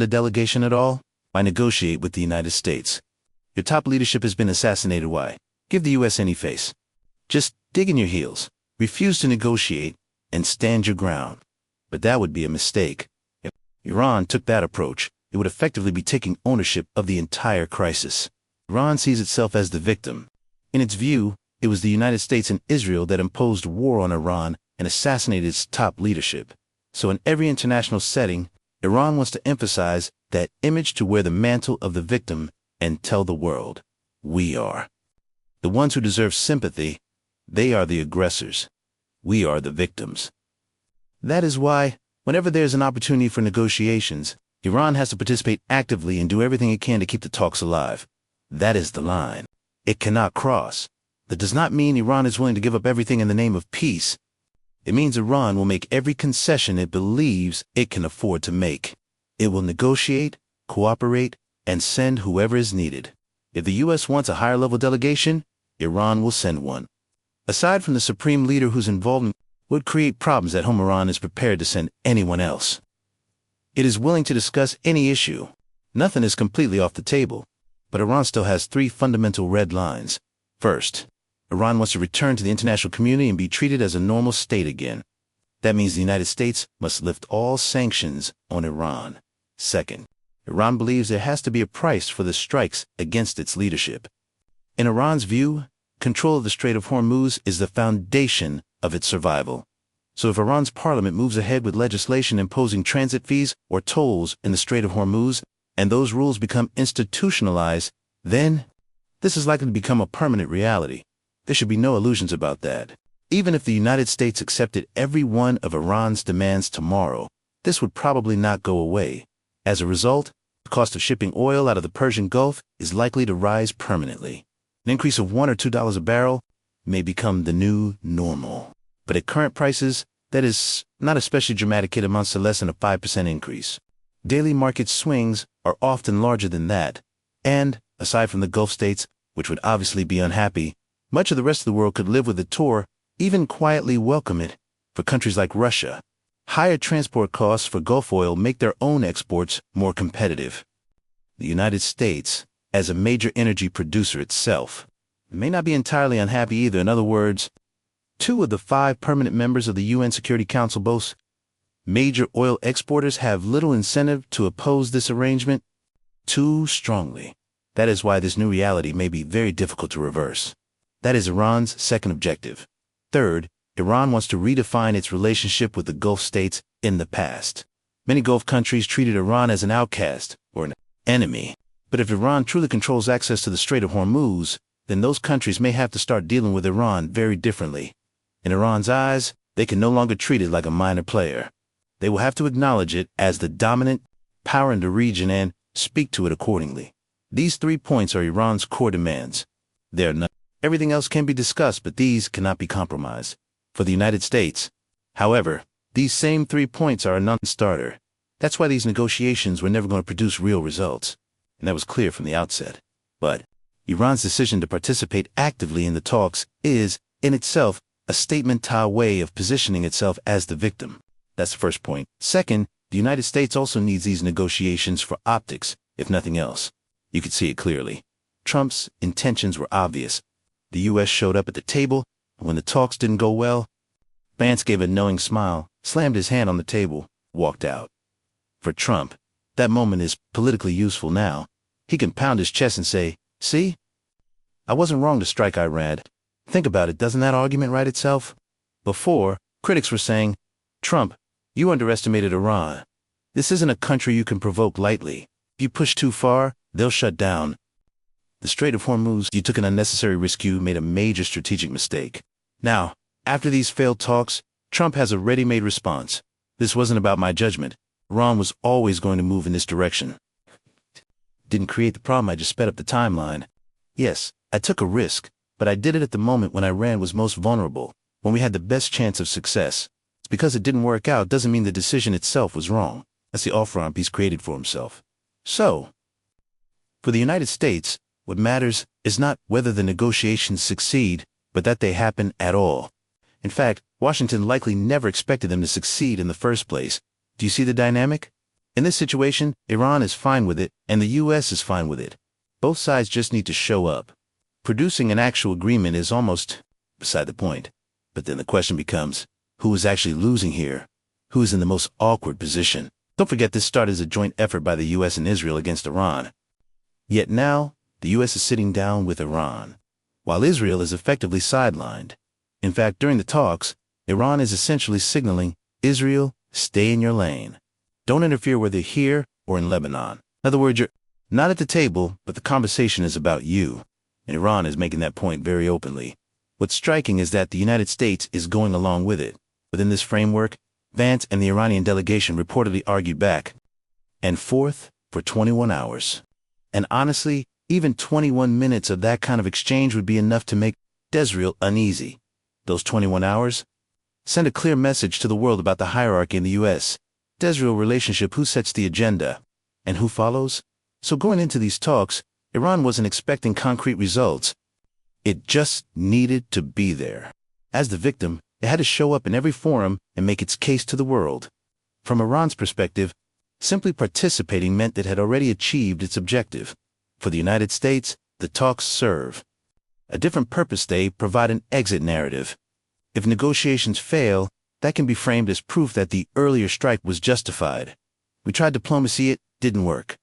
the delegation at all? Why negotiate with the United States? Your top leadership has been assassinated. Why give the U.S. any face? Just dig in your heels, refuse to negotiate, and stand your ground. But that would be a mistake. If Iran took that approach, it would effectively be taking ownership of the entire crisis. Iran sees itself as the victim. In its view, it was the United States and Israel that imposed war on Iran and assassinated its top leadership. So in every international setting, Iran wants to emphasize that image to wear the mantle of the victim and tell the world, we are the ones who deserve sympathy. They are the aggressors. We are the victims. That is why, whenever there's an opportunity for negotiations, Iran has to participate actively and do everything it can to keep the talks alive. That is the line it cannot cross. That does not mean Iran is willing to give up everything in the name of peace. It means Iran will make every concession it believes it can afford to make. It will negotiate, cooperate, and send whoever is needed. If the U.S. wants a higher-level delegation, Iran will send one. Aside from the supreme leader whose involvement would create problems at home, Iran is prepared to send anyone else. It is willing to discuss any issue. Nothing is completely off the table. But Iran still has three fundamental red lines. First, Iran wants to return to the international community and be treated as a normal state again. That means the United States must lift all sanctions on Iran. Second, Iran believes there has to be a price for the strikes against its leadership. In Iran's view, control of the Strait of Hormuz is the foundation of its survival. So if Iran's parliament moves ahead with legislation imposing transit fees or tolls in the Strait of Hormuz, and those rules become institutionalized, then this is likely to become a permanent reality. There should be no illusions about that. Even if the United States accepted every one of Iran's demands tomorrow, this would probably not go away. As a result, the cost of shipping oil out of the Persian Gulf is likely to rise permanently. An increase of $1 or $2 a barrel may become the new normal. But at current prices, that is not especially dramatic. It amounts to less than a 5% increase. Daily market swings are often larger than that. And, aside from the Gulf states, which would obviously be unhappy, much of the rest of the world could live with the tour, even quietly welcome it. For countries like Russia, higher transport costs for Gulf oil make their own exports more competitive. The United States, as a major energy producer itself, may not be entirely unhappy either. In other words, 2 of the 5 permanent members of the UN Security Council, both major oil exporters, have little incentive to oppose this arrangement too strongly. That is why this new reality may be very difficult to reverse. That is Iran's second objective. Third, Iran wants to redefine its relationship with the Gulf states. In the past, many Gulf countries treated Iran as an outcast or an enemy. But if Iran truly controls access to the Strait of Hormuz, then those countries may have to start dealing with Iran very differently. In Iran's eyes, they can no longer treat it like a minor player. They will have to acknowledge it as the dominant power in the region and speak to it accordingly. These 3 points are Iran's core demands. They are not. Everything else can be discussed, but these cannot be compromised. For the United States, however, these same 3 points are a non-starter. That's why these negotiations were never going to produce real results. And that was clear from the outset. But Iran's decision to participate actively in the talks is, in itself, a statement-style way of positioning itself as the victim. That's the first point. Second, the United States also needs these negotiations for optics, if nothing else. You could see it clearly. Trump's intentions were obvious. The U.S. showed up at the table, and when the talks didn't go well, Vance gave a knowing smile, slammed his hand on the table, walked out. For Trump, that moment is politically useful now. He can pound his chest and say, "See? I wasn't wrong to strike Iran. Think about it, doesn't that argument write itself?" Before, critics were saying, "Trump, you underestimated Iran. This isn't a country you can provoke lightly. If you push too far, they'll shut down." The Strait of Hormuz, you took an unnecessary risk. You made a major strategic mistake. Now, after these failed talks, Trump has a ready-made response. This wasn't about my judgment. Iran was always going to move in this direction. Didn't create the problem, I just sped up the timeline. Yes, I took a risk, but I did it at the moment when Iran was most vulnerable, when we had the best chance of success. It's because it didn't work out doesn't mean the decision itself was wrong. That's the off-ramp he's created for himself. So, for the United States, what matters is not whether the negotiations succeed, but that they happen at all. In fact, Washington likely never expected them to succeed in the first place. Do you see the dynamic? In this situation, Iran is fine with it, and the U.S. is fine with it. Both sides just need to show up. Producing an actual agreement is almost beside the point. But then the question becomes, who is actually losing here? Who is in the most awkward position? Don't forget this started as a joint effort by the U.S. and Israel against Iran. Yet now, the U.S. is sitting down with Iran, while Israel is effectively sidelined. In fact, during the talks, Iran is essentially signaling, Israel, stay in your lane. Don't interfere whether here or in Lebanon. In other words, you're not at the table, but the conversation is about you. And Iran is making that point very openly. What's striking is that the United States is going along with it. Within this framework, Vance and the Iranian delegation reportedly argued back and forth for 21 hours. And honestly, even 21 minutes of that kind of exchange would be enough to make Israel uneasy. Those 21 hours send a clear message to the world about the hierarchy in the U.S.-Israel relationship, who sets the agenda and who follows. So going into these talks, Iran wasn't expecting concrete results. It just needed to be there. As the victim, it had to show up in every forum and make its case to the world. From Iran's perspective, simply participating meant that it had already achieved its objective. For the United States, the talks serve a different purpose. They provide an exit narrative. If negotiations fail, that can be framed as proof that the earlier strike was justified. We tried diplomacy, it didn't work.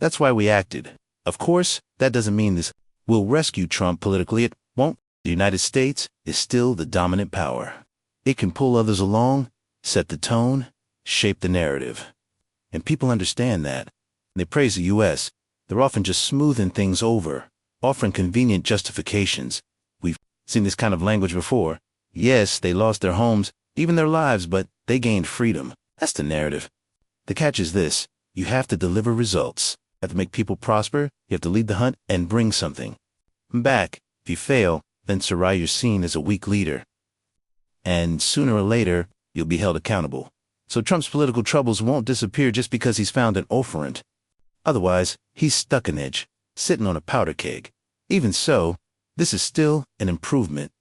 That's why we acted. Of course, that doesn't mean this will rescue Trump politically. It won't. The United States is still the dominant power. It can pull others along, set the tone, shape the narrative. And people understand that. They praise the U.S. They're often just smoothing things over, offering convenient justifications. We've seen this kind of language before. Yes, they lost their homes, even their lives, but they gained freedom. That's the narrative. The catch is this: you have to deliver results. You have to make people prosper, you have to lead the hunt and bring something back. If you fail, then Sarai, you're seen as a weak leader. And sooner or later, you'll be held accountable. So Trump's political troubles won't disappear just because he's found an offerant. Otherwise, he's stuck an edge, sitting on a powder keg. Even so, this is still an improvement.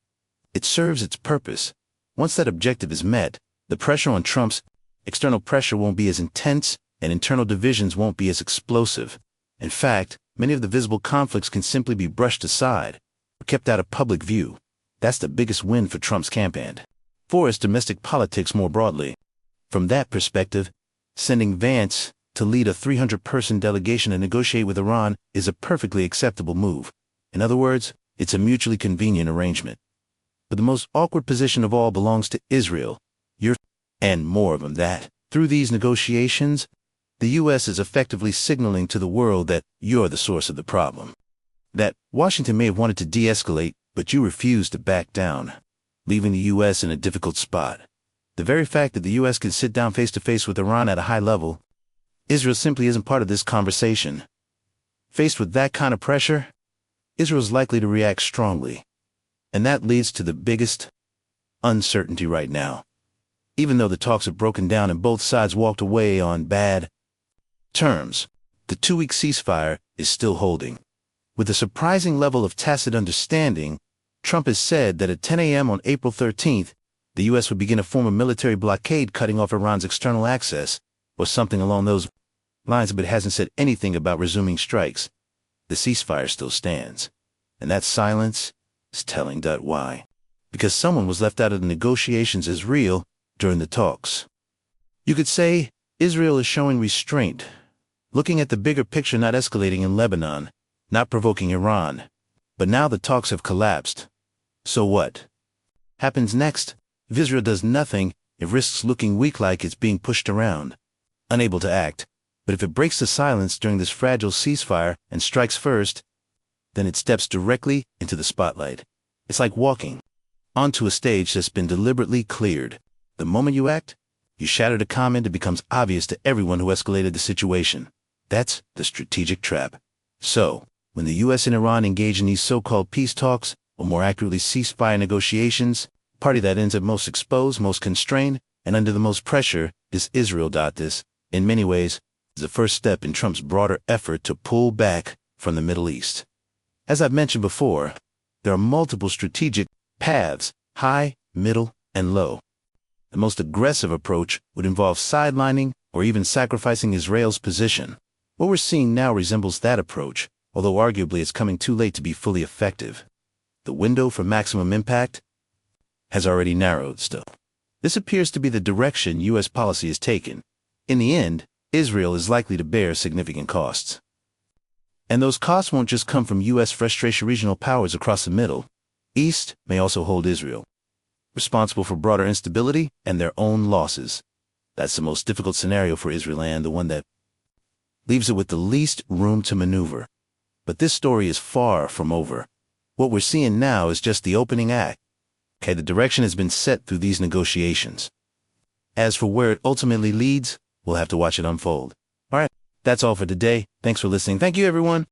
It serves its purpose. Once that objective is met, the pressure on Trump's external pressure won't be as intense, and internal divisions won't be as explosive. In fact, many of the visible conflicts can simply be brushed aside or kept out of public view. That's the biggest win for Trump's campaign. For his domestic politics more broadly. From that perspective, sending Vance to lead a 300-person delegation to negotiate with Iran is a perfectly acceptable move. In other words, it's a mutually convenient arrangement. But the most awkward position of all belongs to Israel. And more of them that, through these negotiations, the U.S. is effectively signaling to the world that you're the source of the problem. That Washington may have wanted to de-escalate, but you refused to back down, leaving the U.S. in a difficult spot. The very fact that the U.S. can sit down face-to-face with Iran at a high level, Israel simply isn't part of this conversation. Faced with that kind of pressure, Israel's likely to react strongly. And that leads to the biggest uncertainty right now. Even though the talks have broken down and both sides walked away on bad terms, the 2-week ceasefire is still holding. With a surprising level of tacit understanding, Trump has said that at 10 a.m. on April 13th, the U.S. would begin a form of military blockade cutting off Iran's external access, or something along those lines, but hasn't said anything about resuming strikes. The ceasefire still stands. And that silence is telling. Why? Because someone was left out of the negotiations as real during the talks. You could say Israel is showing restraint, looking at the bigger picture, not escalating in Lebanon, not provoking Iran. But now the talks have collapsed. So what happens next? If Israel does nothing, it risks looking weak, like it's being pushed around, unable to act. But if it breaks the silence during this fragile ceasefire and strikes first, then it steps directly into the spotlight. It's like walking onto a stage that's been deliberately cleared. The moment you act, you shatter the comment. It becomes obvious to everyone who escalated the situation. That's the strategic trap. So, when the U.S. and Iran engage in these so-called peace talks, or more accurately ceasefire negotiations, the party that ends up most exposed, most constrained, and under the most pressure is Israel. This, in many ways, is the first step in Trump's broader effort to pull back from the Middle East. As I've mentioned before, there are multiple strategic paths: high, middle, and low. The most aggressive approach would involve sidelining or even sacrificing Israel's position. What we're seeing now resembles that approach, although arguably it's coming too late to be fully effective. The window for maximum impact has already narrowed still. This appears to be the direction U.S. policy has taken. In the end, Israel is likely to bear significant costs. And those costs won't just come from U.S. frustration. Regional powers across the Middle East may also hold Israel responsible for broader instability and their own losses. That's the most difficult scenario for Israel and the one that leaves it with the least room to maneuver. But this story is far from over. What we're seeing now is just the opening act. Okay, the direction has been set through these negotiations. As for where it ultimately leads, we'll have to watch it unfold. All right, that's all for today. Thanks for listening. Thank you, everyone.